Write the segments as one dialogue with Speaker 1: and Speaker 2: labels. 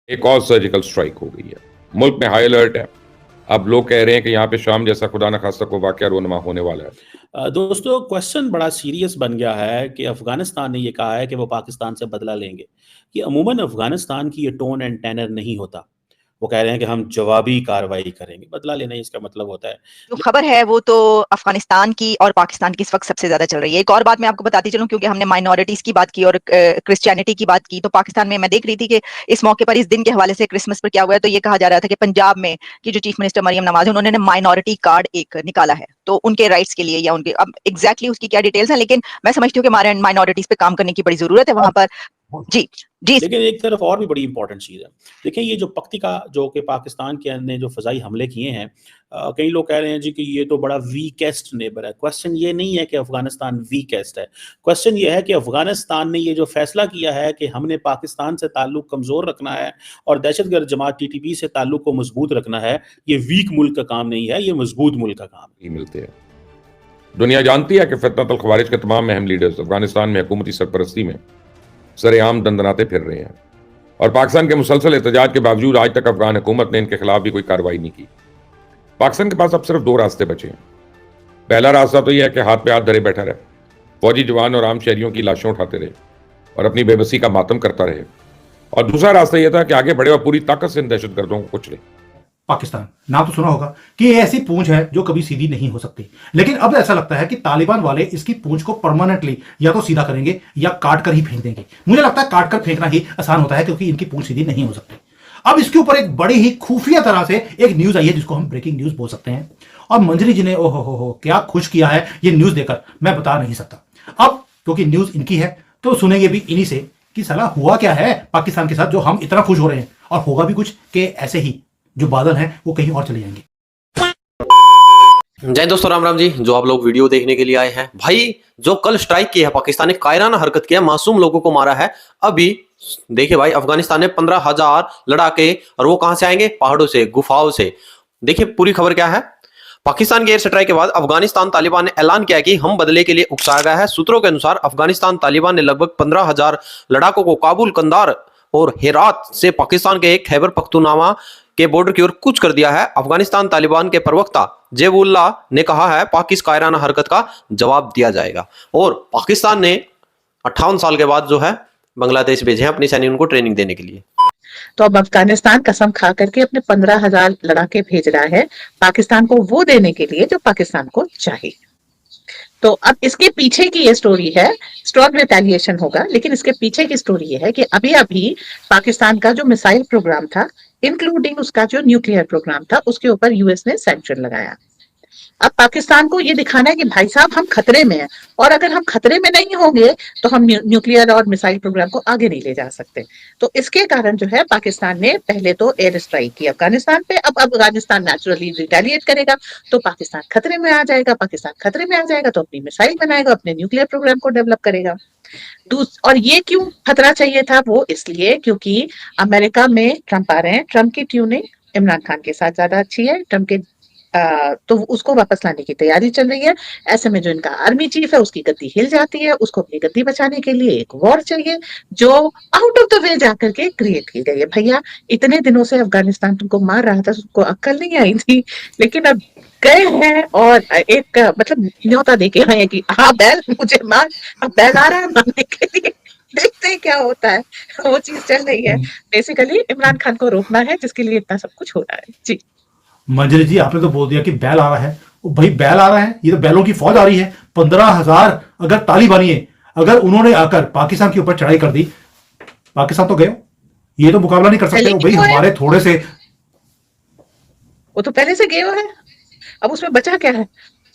Speaker 1: एक और surgical strike हो गई है। मुल्क में हाई अलर्ट है। अब लोग कह रहे हैं कि यहाँ पे शाम जैसा खुदा न खास्ता को वाकया रोनमा होने वाला है।
Speaker 2: दोस्तों, क्वेश्चन बड़ा सीरियस बन गया है कि अफगानिस्तान ने ये कहा है कि वो पाकिस्तान से बदला लेंगे। कि अमूमन अफगानिस्तान की ये टोन एंड टेनर नहीं होता। वो कह रहे हैं कि हम जवाबी कार्रवाई करेंगे। बदला लेना ही इसका मतलब होता है।
Speaker 3: जो खबर है वो तो अफगानिस्तान की और पाकिस्तान की इस वक्त सबसे ज्यादा चल रही है। एक और बात मैं आपको बताती चलूं, क्योंकि हमने माइनॉरिटीज की बात की और क्रिश्चियनिटी की बात की, तो पाकिस्तान में मैं देख रही थी कि इस मौके पर, इस दिन के हवाले से क्रिसमस पर क्या हुआ है, तो ये कहा जा रहा था कि पंजाब में की जो चीफ मिनिस्टर मरियम नवाज है, उन्होंने माइनॉरिटी कार्ड एक निकाला है, तो उनके राइट्स के लिए या उनके, अब एग्जैक्टली उसकी क्या डिटेल्स हैं, लेकिन मैं समझती हूँ कि माइनॉरिटीज पे काम करने की बड़ी जरूरत है वहां पर। जी जी।
Speaker 2: लेकिन एक तरफ और भी बड़ी इंपॉर्टेंट चीज़ है। देखिए, ये जो पख्तिका जो कि पाकिस्तान के ने जो फ़ज़ाई हमले किए हैं, कई लोग कह रहे हैं जी कि ये तो बड़ा वीकेस्ट नेबर है। क्वेश्चन ये नहीं है कि अफ़गानिस्तान वीकेस्ट है। क्वेश्चन ये है कि अफ़गानिस्तान ने ये जो फ़ैसला किया है कि हमने पाकिस्तान से ताल्लुक़ कमज़ोर रखना है और दहशतगर्द जमात टीटीपी से ताल्लुक़ को मज़बूत रखना है, ये वीक मुल्क का काम नहीं है, ये मज़बूत मुल्क का काम
Speaker 1: ही मिलते हैं। दुनिया जानती है कि फितनतुल ख़वारिज के तमाम अहम लीडर्स अफ़गानिस्तान में हुकूमती सरपरस्ती में सरेआम दंदनाते फिर रहे हैं और पाकिस्तान के मुसलसल एहतजाज के बावजूद आज तक अफगान हुकूमत ने इनके खिलाफ भी कोई कार्रवाई नहीं की। पाकिस्तान के पास अब सिर्फ दो रास्ते बचे हैं। पहला रास्ता तो यह है कि हाथ पे हाथ धरे बैठा रहे, फौजी जवान और आम शहरियों की लाशें उठाते रहे और अपनी बेबसी का मातम करता रहे, और दूसरा रास्ता यह था कि आगे बढ़े और पूरी ताकत से इन दहशतगर्दों को कुचले।
Speaker 4: पाकिस्तान नाम तो सुना होगा कि ये ऐसी पूंछ है जो कभी सीधी नहीं हो सकती, लेकिन अब ऐसा लगता है कि तालिबान वाले इसकी पूंछ को परमानेंटली या तो सीधा करेंगे या काट कर ही फेंक देंगे। मुझे लगता है काट कर फेंकना ही आसान होता है, क्योंकि इनकी पूंछ सीधी नहीं हो सकती। अब इसके ऊपर एक बड़ी ही खुफिया तरह से एक न्यूज आई है, जिसको हम ब्रेकिंग न्यूज बोल सकते हैं, और मंजरी जी ने ओहो क्या खुश किया है ये न्यूज देकर, मैं बता नहीं सकता। अब क्योंकि न्यूज इनकी है तो सुनेंगे भी इन्हीं से कि साला हुआ क्या है पाकिस्तान के साथ जो हम इतना खुश हो रहे हैं, और होगा भी कुछ कि ऐसे ही जो बादल हैं वो कहीं और चले जाएंगे।
Speaker 5: जय दोस्तों, राम राम जी। जो आप लोग वीडियो देखने के लिए आए हैं, भाई जो कल स्ट्राइक की है पाकिस्तान ने, कायराना हरकत किया, मासूम लोगों को मारा है। अभी देखिए भाई, अफगानिस्तान ने 15,000 लड़ाके, और वो कहां से आएंगे? पहाड़ों से, गुफाओं से। देखिए पूरी खबर क्या है। पाकिस्तान के एयर स्ट्राइक के बाद अफगानिस्तान तालिबान ने ऐलान किया कि हम बदले के लिए उकसाया गया है। सूत्रों के अनुसार अफगानिस्तान तालिबान ने लगभग 15,000 लड़ाकों को काबुल, कंदार और हेरात से पाकिस्तान के खैबर पख्तूनख्वा के बॉर्डर की ओर कूच कर दिया है। अफगानिस्तान तालिबान के प्रवक्ता जेबुल्लाह ने कहा है पाकिस्तान कायराना हरकत का जवाब दिया जाएगा, और पाकिस्तान ने 58 साल के बाद जो है बांग्लादेश भेजे हैं अपनी सैनिकों को ट्रेनिंग देने के लिए।
Speaker 6: तो अब अफगानिस्तान कसम खा करके अपने 15,000 लड़ाके भेज रहा है पाकिस्तान को वो देने के लिए जो पाकिस्तान को चाहिए। तो अब इसके पीछे की ये स्टोरी है, स्ट्रॉन्ग रिटेलिएशन होगा, लेकिन इसके पीछे की स्टोरी ये है कि अभी अभी पाकिस्तान का जो मिसाइल प्रोग्राम था, इंक्लूडिंग उसका जो न्यूक्लियर प्रोग्राम था, उसके ऊपर यूएस ने सैंक्शन लगाया। अब पाकिस्तान को ये दिखाना है कि भाई साहब हम खतरे में हैं, और अगर हम खतरे में नहीं होंगे तो हम न्यूक्लियर और मिसाइल प्रोग्राम को आगे नहीं ले जा सकते। तो इसके कारण जो है पाकिस्तान ने पहले तो एयर स्ट्राइक की अफगानिस्तान पे। अब अफगानिस्तान नेचुरली रिटेलिएट करेगा तो पाकिस्तान खतरे में आ जाएगा। पाकिस्तान खतरे में आ जाएगा तो अपनी मिसाइल बनाएगा, अपने न्यूक्लियर प्रोग्राम को डेवलप करेगा। और ये क्यों खतरा चाहिए था? वो इसलिए क्योंकि अमेरिका में ट्रंप आ रहे हैं। ट्रंप की ट्यूनिंग इमरान खान के साथ ज्यादा अच्छी है। ट्रंप के तो उसको वापस लाने की तैयारी चल रही है। ऐसे में जो इनका आर्मी चीफ है उसकी गद्दी हिल जाती है, उसको अपनी गद्दी बचाने के लिए एक वॉर चाहिए जो आउट ऑफ द वे जाकर के क्रिएट की गई है। भैया इतने दिनों से अफगानिस्तान तुमको मार रहा था, उसको अक्ल नहीं आई थी, लेकिन अब गए हैं और एक मतलब न्योता देके आए कि हाँ बैल मुझे मार, अब बैल आ रहा है मारने के लिए, देखते हैं क्या होता है। वो चीज चल रही है। बेसिकली इमरान खान को रोकना है, जिसके लिए इतना सब कुछ हो रहा है। जी
Speaker 4: मंजरी जी, आपने तो बोल दिया कि बैल आ रहा है। भाई बैल आ रहा है, ये तो बैलों की फौज आ रही है। 15,000 अगर तालिबानी है, अगर उन्होंने आकर पाकिस्तान के ऊपर चढ़ाई कर दी, पाकिस्तान तो गए, ये तो मुकाबला नहीं कर सकते। भाई हमारे थोड़े से,
Speaker 6: वो तो पहले से गए है, अब उसमें बचा क्या है?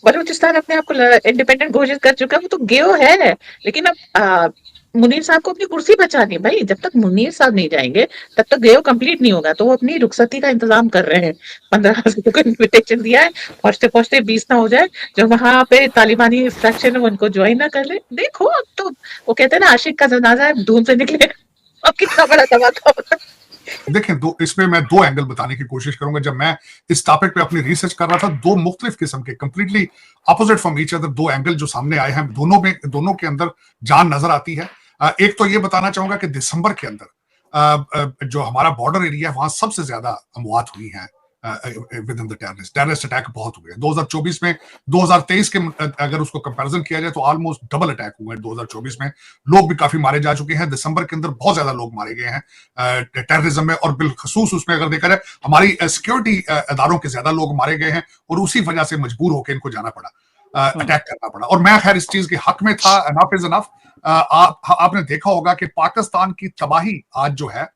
Speaker 6: बलूचिस्तान अपने आप को इंडिपेंडेंट घोषित कर चुका है, वो तो गेओ है। लेकिन अब मुनीर साहब को अपनी कुर्सी बचानी। भाई जब तक मुनीर साहब नहीं जाएंगे तब तक गेओ कंप्लीट नहीं होगा। तो वो अपनी रुखसती का इंतजाम कर रहे हैं। 15,000 को इन्विटेशन दिया है, पहुंचते पहुंचते 20 ना हो जाए, जो वहां पे तालिबानी फ्रैक्शन है उनको ज्वाइन ना कर ले। देखो अब तो वो कहते हैं ना, आशिक का जनाजा है धूम से निकले। अब कितना बड़ा धमाका होगा।
Speaker 7: देखें, इसमें मैं दो एंगल बताने की कोशिश करूंगा। जब मैं इस टॉपिक पे अपनी रिसर्च कर रहा था, दो मुख्तलिफ किस्म के, completely opposite from each other, दो एंगल जो सामने आए हैं, दोनों के अंदर जान नजर आती है। एक तो ये बताना चाहूंगा कि दिसंबर के अंदर जो हमारा बॉर्डर एरिया है वहां सबसे ज्यादा अमवात हुई हैं with in the terrorist attack बहुत हुए 2024 में 2023 के अगर उसको कंपैरिजन किया जाए तो ऑलमोस्ट डबल अटैक हुए हैं 2024 में। लोग भी काफी मारे जा चुके हैं। दिसंबर के अंदर बहुत ज्यादा लोग मारे गए हैं टेररिज्म में, और बिलखसूस उसमें अगर देखा जाए हमारी सिक्योरिटी इदारों के ज्यादा लोग मारे गए हैं और उसी वजह से मजबूर होकर इनको जाना पड़ा, अटैक करना पड़ा। और मैं खैर इस चीज के हक में था। Enough is enough. आपने देखा होगा कि पाकिस्तान की तबाही आज जो है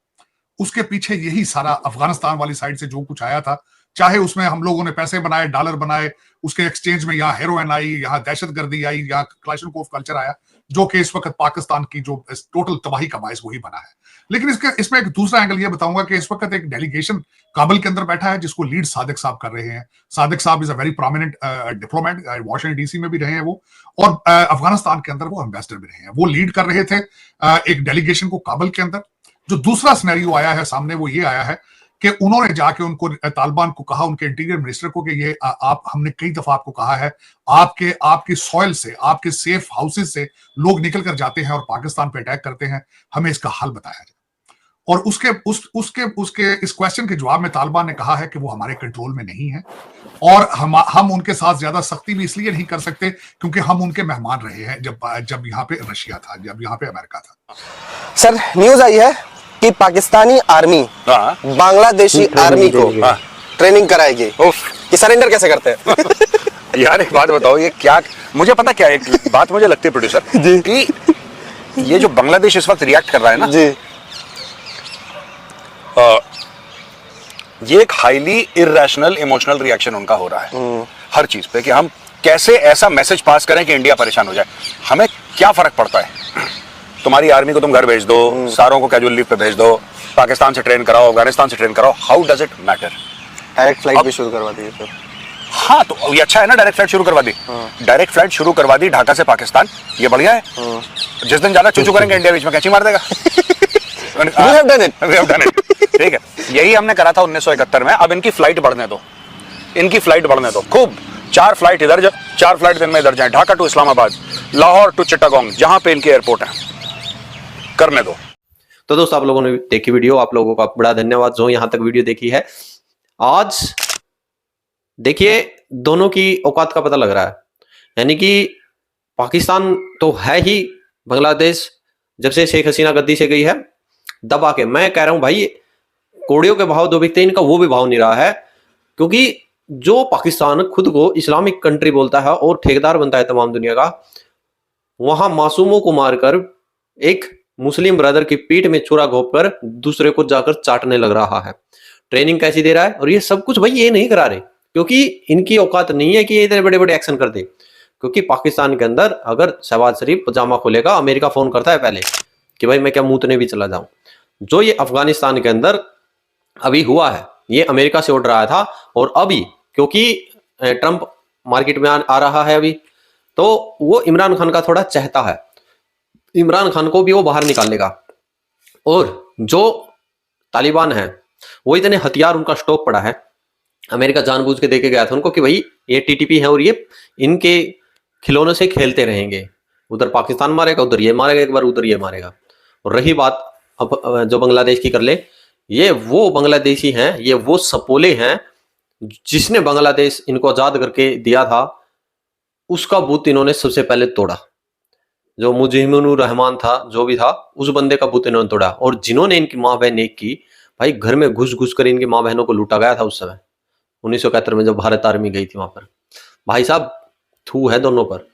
Speaker 7: उसके पीछे यही सारा अफगानिस्तान वाली साइड से जो कुछ आया था, चाहे उसमें हम लोगों ने पैसे बनाए, डॉलर बनाए, उसके एक्सचेंज में यहाँ हेरोइन आई, यहाँ दहशतगर्दी आई, यहाँ क्लाशनकोफ कल्चर आया, जो कि इस वक्त पाकिस्तान की जो टोटल तबाही का बायस वही बना है। लेकिन इसमें एक दूसरा एंगल ये बताऊंगा कि इस वक्त एक डेलीगेशन काबुल के अंदर बैठा है जिसको लीड सादिक साहब कर रहे हैं। सादिक साहब is a very prominent diplomat, Washington DC में भी रहे हैं वो, और अफगानिस्तान के अंदर वो एम्बेसडर भी रहे हैं। वो लीड कर रहे थे एक डेलीगेशन को काबुल के अंदर। जो दूसरा सिनेरियो आया है सामने वो ये आया है कि उन्होंने जाके उनको तालिबान को कहा, उनके इंटीरियर मिनिस्टर को, कि ये आप, हमने कई दफा आपको कहा है, आपकी सॉइल से, आपके सेफ हाउसेस से लोग निकल कर जाते हैं और पाकिस्तान पे अटैक करते हैं, हमें इसका हल बताया जाए। और उसके इस क्वेश्चन के जवाब में तालिबान ने कहा है कि वो हमारे कंट्रोल में नहीं है और हम उनके साथ ज्यादा सख्ती भी इसलिए नहीं कर सकते क्योंकि हम उनके मेहमान रहे हैं जब यहाँ पे रशिया था, जब यहाँ पे अमेरिका था।
Speaker 8: सर न्यूज आई है कि पाकिस्तानी आर्मी बांग्लादेशी आर्मी को ट्रेनिंग कराएगी कि सरेंडर कैसे करते हैं।
Speaker 9: यार एक बात बताओ, ये क्या, मुझे पता क्या, एक बात मुझे लगती है प्रोड्यूसर जी कि ये जो बांग्लादेश इस वक्त रिएक्ट कर रहा है ना जी, ये एक हाईली इररेशनल इमोशनल रिएक्शन उनका हो रहा है हर चीज पे, कि हम कैसे ऐसा मैसेज पास करें कि इंडिया परेशान हो जाए। हमें क्या फर्क पड़ता है, तुम्हारी आर्मी को तुम घर भेज दो, सारों को कैजुअल लीव पे भेज दो, पाकिस्तान से ट्रेन कराओ, अफगानिस्तान से ट्रेन कराओ, how does it matter.
Speaker 8: Direct flight भी शुरू करवा दी सर।
Speaker 9: हाँ तो ये अच्छा है ना, डायरेक्ट फ्लाइट शुरू करवा दी, डायरेक्ट फ्लाइट शुरू करवा दी ढाका से पाकिस्तान, ये बढ़िया है। जिस दिन ज्यादा चूचू करेंगे इंडिया बीच में कैची मार देगा। We have done it. ठीक है, यही हमने करा था 1971 में। अब इनकी फ्लाइट बढ़ने दो, इनकी फ्लाइट बढ़ने दो खूब, 4 फ्लाइट इधर, 4 फ्लाइट दिन में इधर जाए, ढाका टू इस्लामाबाद, लाहौर टू चिट्टागोंग, जहां पे इनके एयरपोर्ट है, करने दो।
Speaker 5: तो दोस्तों आप लोगों ने देखी वीडियो, आप लोगों का बड़ा धन्यवाद जो यहां तक वीडियो देखी है। आज देखिए दोनों की औकात का पता लग रहा है, यानी कि पाकिस्तान तो है ही, बांग्लादेश जब से शेख हसीना गद्दी से गई है दबा के, मैं कह रहा हूं भाई कोड़ियों के भाव जो बिकते हैं इनका वो भी भाव नहीं रहा है, क्योंकि जो पाकिस्तान खुद को इस्लामिक कंट्री बोलता है और ठेकेदार बनता है तमाम दुनिया का, वहां मासूमों को मारकर एक मुस्लिम ब्रदर की पीठ में छुरा घोंप कर दूसरे को जाकर चाटने लग रहा है। ट्रेनिंग कैसी दे रहा है, और ये सब कुछ भाई ये नहीं करा रहे क्योंकि इनकी औकात नहीं है कि ये इतने बड़े बड़े एक्शन कर दे। क्योंकि पाकिस्तान के अंदर अगर शहबाज शरीफ पजामा खोलेगा, अमेरिका फोन करता है पहले कि भाई मैं क्या मूतने भी चला जाऊं। जो ये अफगानिस्तान के अंदर अभी हुआ है, ये अमेरिका से उड़ रहा था, और अभी क्योंकि ट्रंप मार्केट में आ रहा है अभी, तो वो इमरान खान का थोड़ा चाहता है, इमरान खान को भी वो बाहर निकालेगा। और जो तालिबान है वो इतने हथियार उनका स्टॉक पड़ा है, अमेरिका जानबूझ के देके गया था उनको कि भाई ये टीटीपी है और ये इनके खिलौनों से खेलते रहेंगे, उधर पाकिस्तान मारेगा, उधर ये मारेगा, एक बार उधर ये मारेगा। और रही बात अब जो बांग्लादेश की कर ले, ये वो बांग्लादेशी हैं, ये वो सपोले हैं जिसने बांग्लादेश इनको आजाद करके दिया था, उसका बुत इन्होंने सबसे पहले तोड़ा। जो मुजीबुर रहमान था, जो भी था, उस बंदे का बुत इन्होंने तोड़ा। और जिन्होंने इनकी माँ बहन एक की, भाई घर में घुस घुस कर इनकी माँ बहनों को लूटा गया था उस समय 1971 में जब भारत आर्मी गई थी वहां पर। भाई साहब थू है दोनों पर।